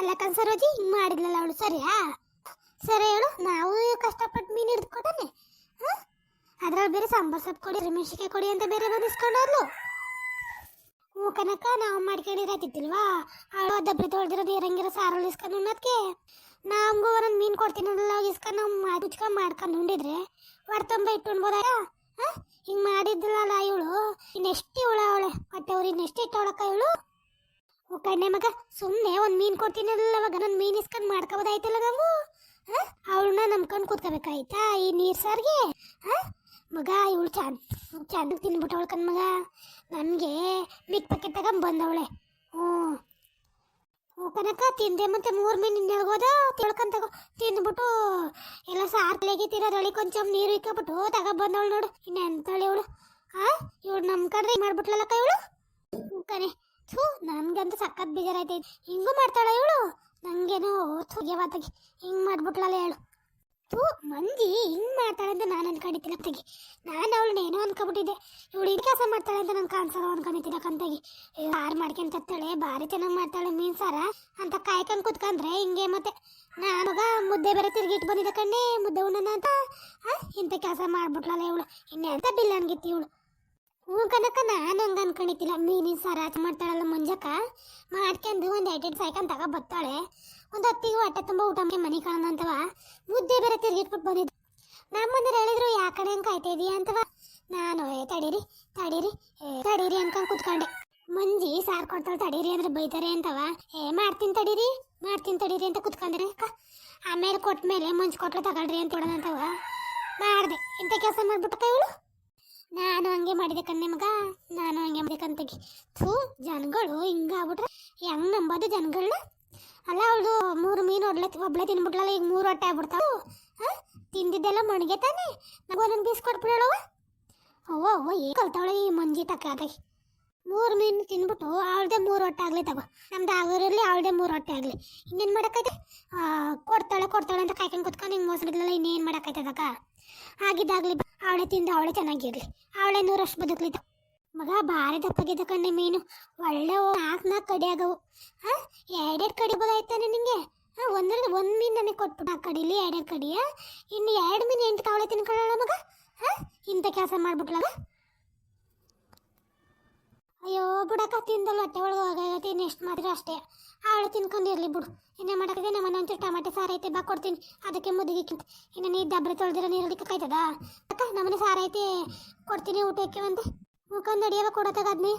ಅಲ್ಲ ಕನ್ಸರೋಜಿ ಹಿಂಗ್ ಮಾಡಿದ್ಲಲ್ಲ ಅವಳು ಸರಿಯಾ? ಸರಿ ಹೇಳು, ನಾವು ಕಷ್ಟಪಟ್ಟು ಮೀನು ಹಿಡಿದು ಕೊಟ್ಟಾನೆ. ಅದ್ರಲ್ಲಿ ಬೇರೆ ಸಾಂಬಾರ್ ಸೊಪ್ಪು ಕೊಡಿ, ಮೆಣಸಿನ್ಕಾಯಿ ಕೊಡಿ ಅಂತ ಬೇರೆ ಬಂದಿಸ್ಕೊಂಡೋದ್ಲು. ಹ್ಞೂ ಕನಕ, ನಾವು ಮಾಡ್ಕೊಂಡಿರತ್ತಿಲ್ವಾ? ಅವಳು ದಬ್ಬರಿ ತೊಳೆದಿರೋ ನೀರಂಗಿರೋ ಸಾರು ಇಸ್ಕೊಂಡು ಉಣ್ಣೋದಕ್ಕೆ ನಮಗೂ ಒಂದೊಂದು ಮೀನು ಕೊಡ್ತೀನಲ್ಲ, ಇಸ್ಕೊಂಡು ನಾವು ಮುಚ್ಕೊಂಡು ಮಾಡ್ಕೊಂಡು ಉಂಡಿದ್ರೆ ಹೊಡ್ತಂಬ ಇಟ್ಟು ಉಣ್ಬೋದಾ? ಹಿಂಗೆ ಮಾಡಿದ್ಲಲ್ಲ ಇವಳು, ಇನ್ನೆಷ್ಟು ಇವಳ ಅವಳೆ ಮತ್ತೆ ಅವ್ರು ಇನ್ನೆಷ್ಟು ಇಟ್ಟವಳಕ್ಕ ಇವಳು. ಕಣ್ಣೆ ಮಗ, ಸುಮ್ಮನೆ ಒಂದು ಮೀನು ಕೊಡ್ತೀನಲ್ಲ, ಅವಾಗ ನನ್ನ ಮೀನು ಇಸ್ಕೊಂಡು ಮಾಡ್ಕೋಬೋದಾಯ್ತಲ್ಲ ನಾವು. ಅವಳನ್ನ ನಂಬ್ಕೊಂಡು ಕೂತ್ಕೋಬೇಕಾಯ್ತಾ ಈ ನೀರು ಸಾರಿಗೆ? ಮಗ ಇವಳು ಚಂದ ತಿನ್ಬಿಟ್ಟವಳು ಕಣ್ ಮಗ. ನನಗೆ ಮಿಕ್ ಪ್ಯಾಕೆಟ್ ತಗೊಂಡು ಬಂದವಳೆ. ಹ್ಞೂ ಕನಕ, ತಿಂದೆ ಮತ್ತೆ 3 ಮೀನು ಇನ್ನೆಳ್ಗೋದ ತಿಳ್ಕೊಂತ ತಿಂದ್ಬಿಟ್ಟು ಎಲ್ಲ ಸಾರ್ಲೆಗೆ ತಿರೋದ್ರೊಳಗೆ ಕೊಂಚ ನೀರು ಇಕ್ಕೊಬಿಟ್ಟು ತಗೊಬಂದವಳು ನೋಡು. ಇನ್ನೆಂತಳಿ ಇವಳು? ಇವಳು ನಮ್ಮ ಕಡೆ ಮಾಡ್ಬಿಟ್ಲಲ್ಲಕ್ಕ ಇವಳು. ಕಣೆ, ಥೂ, ನನಗಂತೂ ಸಖತ್ ಬೇಜಾರಾಯ್ತೈತೆ. ಹಿಂಗೂ ಮಾಡ್ತಾಳ ಇವಳು? ನನಗೇನೋ ಥುಗ್ಯವಾತಾಗಿ ಹಿಂಗೆ ಮಾಡ್ಬಿಟ್ಲಲ್ಲ ಹೇಳು. ಥೂ, ಮಂಜಿ ಹಿಂಗೆ ಮಾಡ್ತಾಳೆ ಅಂತ ನಾನು ಅನ್ಕೊಂಡಿದ್ದಿಲ್ಲ ತೆಗಿ. ನಾನು ಅವಳನ್ನೇನೋ ಅನ್ಕೊಬಿಟ್ಟಿದ್ದೆ. ಇವಳು ಇದು ಕೆಲಸ ಮಾಡ್ತಾಳೆ ಅಂತ ನಾನು ಕಾಣಿಸಲ್ಲ ಅನ್ಕೊಂಡಿದ್ದಿಲ್ಲ ಕಂತಾಗಿ. ಸಾರು ಮಾಡ್ಕೊಂಡು ತತ್ತಾಳೆ, ಭಾರಿ ಚೆನ್ನಾಗಿ ಮಾಡ್ತಾಳೆ ಮೀನು ಸಾರ ಅಂತ ಕಾಯ್ಕೊಂಡು ಕುತ್ಕೊಂಡ್ರೆ ಹಿಂಗೆ. ಮತ್ತೆ ನಾನಾಗ ಮುದ್ದೆ ಬೇರೆ ತಿರುಗಿಟ್ಟು ಬಂದಿದ್ದೆ ಕಣ್ಣೆ, ಮುದ್ದೆ ಉಣ್ಣನ ಅಂತ ಇಂಥ ಕೆಲಸ ಮಾಡ್ಬಿಟ್ಲಲ್ಲ ಇವಳು. ಇನ್ನೆಂತ ಬಿಲ್ ಅನ್ಗಿತ್ತು ಇವಳು. ಹ್ಞೂ ಕನಕ, ನಾನು ಹಂಗೆ ಅನ್ಕೊಂಡಿದ್ದಿಲ್ಲ. ಮೀನಿನ ಸಾರ ಮಾಡ್ತಾಳಲ್ಲ ಮಂಜಕ್ಕ, ಮಾಡ್ಕೊಂಡು ಒಂದು 2 ಸಾಯ್ಕೊಂಡು ತಗೋ ಬರ್ತಾಳೆ. ಒಂದು ಹೊತ್ತಿಗೆ ಹೊಟ್ಟೆ ತುಂಬ ಊಟ ಮಾಡಿ ಮನೆ ಕಾಣೋಣ ಅಂತವ ಮುದ್ದೆ ಬೇರೆ ತಿರುಗಿಟ್ಬಿಟ್ಟು ಬಂದಿದ್ದು. ನಮ್ಮ ಮನೇಲಿ ಹೇಳಿದ್ರು ಯಾಕಡೆ ಹಂಗೆ ಕಾಯ್ತಾ ಇದೀಯ ಅಂತವ. ನಾನು ತಡೀರಿ ಅನ್ಕೊಂಡು ಕುತ್ಕೊಂಡೆ. ಮಂಜಿ ಸಾರು ಕೊಡ್ತಾಳೆ ತಡೀರಿ ಅಂದ್ರೆ ಬೈತಾರೆ ಅಂತವ. ಮಾಡ್ತೀನಿ ತಡೀರಿ ಅಂತ ಕುತ್ಕೊಂಡ್ರೆ ಅಕ್ಕ. ಆಮೇಲೆ ಕೊಟ್ಮೇಲೆ ಮಂಜು ಕೊಟ್ಲು ತಗೊಳ್ರಿ ಅಂತ ಕೊಡೋಣ ಅಂತವ ಮಾಡಿದೆ. ಇಂಥ ಕೆಲಸ ಮಾಡ್ಬಿಟ್ಟಕ್ಕ ಇವಳು. ನಾನು ಹಂಗೆ ಮಾಡಿದೆ ಕಣ್ಣೆ ಮಗ, ನಾನು ಹಂಗೆ ಮಾಡಿದೆ ಕಂತಗಿ. ಥೂ, ಜನಗಳು ಹಿಂಗಾಗ್ಬಿಟ್ರೆ ಹೆಂಗೆ ನಂಬೋದು ಜನಗಳನ್ನ? ಅಲ್ಲ, ಅವಳು 3 ಮೀನು ಒಬ್ಳೆ ತಿನ್ಬಿಟ್ಲಲ್ಲ, ಈಗ 3 ಹೊಟ್ಟೆ ಆಗ್ಬಿಡ್ತಾಳು. ತಿಂದಿದ್ದೆಲ್ಲ ಮಣಿಗೆ ತಾನೆ, ನಾವು ಒಂದೊಂದು ಬೀಸ್ ಕೊಟ್ಬಿಡೋಳವ. ಅವ್ವ ಏನು ಕಲ್ತಾವಳೆ ಈ ಮಂಜಿ ತಕ್ಕಾದಾಗಿ. 3 ಮೀನು ತಿನ್ಬಿಟ್ಟು ಅವಳದೇ 3 ಹೊಟ್ಟೆ ಆಗಲಿ ತಗೋ. ನಮ್ದು ಆಗೋರಲ್ಲಿ ಅವಳದೇ 3 ಹೊಟ್ಟೆ ಆಗಲಿ. ಇನ್ನೇನು ಮಾಡೋಕ್ಕೈತೆ? ಕೊಡ್ತಾಳೆ ಅಂತ ಕಾಯ್ಕೊಂಡು ಕುತ್ಕೊಂಡು ಹಿಂಗೆ ಮೋಸಡಿದ್ಲಲ್ಲ, ಇನ್ನೇನು ಮಾಡೋಕ್ಕೈತದಕ್ಕ? ಆಗಿದ್ದಾಗಲಿ, ಅವಳೆ ತಿಂದು ಅವಳೇ ಚೆನ್ನಾಗಿರಲಿ, ಅವಳೇ 100 ವರ್ಷ ಬದುಕಲಿದ್ದ. ಮಗ ಭಾರಿ ದಪ್ಪಗಿದ್ದ ಕಣ್ಣೆ ಮೀನು, ಒಳ್ಳೆ 4 ಕಡಿ ಆಗವು. 2 ಕಡಿಬೋದಾಯ್ತಾನೆ ನಿಂಗೆ? ಒಂದು ಮೀನು ನನಗೆ ಕೊಟ್ಬಿಟ್ಟು ಆ ಕಡೀಲಿ 2 ಕಡಿಯ, ಇನ್ನು 2 ಮೀನು 8 ಅವಳೆ ತಿನ್ಕೊಳ್ಳೋಣ ಮಗ. ಇಂಥ ಕೆಲಸ ಮಾಡ್ಬಿಟ್ಲಾಗ. ಅಯ್ಯೋ ಬಿಡಕ್ಕ, ತಿಂದಲ್ಲ ಹೊಟ್ಟೆ ಒಳಗೆ ಹೋಗೈತೆ. ಇನ್ನೆಷ್ಟು ಮಾತ್ರ ಅಷ್ಟೇ, ಅವಳು ತಿನ್ಕೊಂಡಿರ್ಲಿ ಬಿಡು. ಇನ್ನೇ ಮಾಡೋಕ್ಕೆ ನಮ್ಮನೆ ಒಂಚೂರು ಟಮಾಟೆ ಸಾರು ಐತೆ, ಬಾ ಕೊಡ್ತೀನಿ. ಅದಕ್ಕೆ ಮುದ್ದಿಗಿಕ್ಕಿಂತ ಇನ್ನು ನೀರು ದಬ್ಬರಿ ತೊಳೆದಿರೋ ನೀರಲ್ಲಿ ಕಾಯ್ತದ ಅಕ್ಕ. ನಮ್ಮನೆ ಸಾರು ಐತೆ, ಕೊಡ್ತೀನಿ ಊಟಕ್ಕೆ. ಒಂದು ಮುಖಂದು ಅಡಿಯವ ಕೊಡತ್ತಾಗ ಅದನ್ನೇ.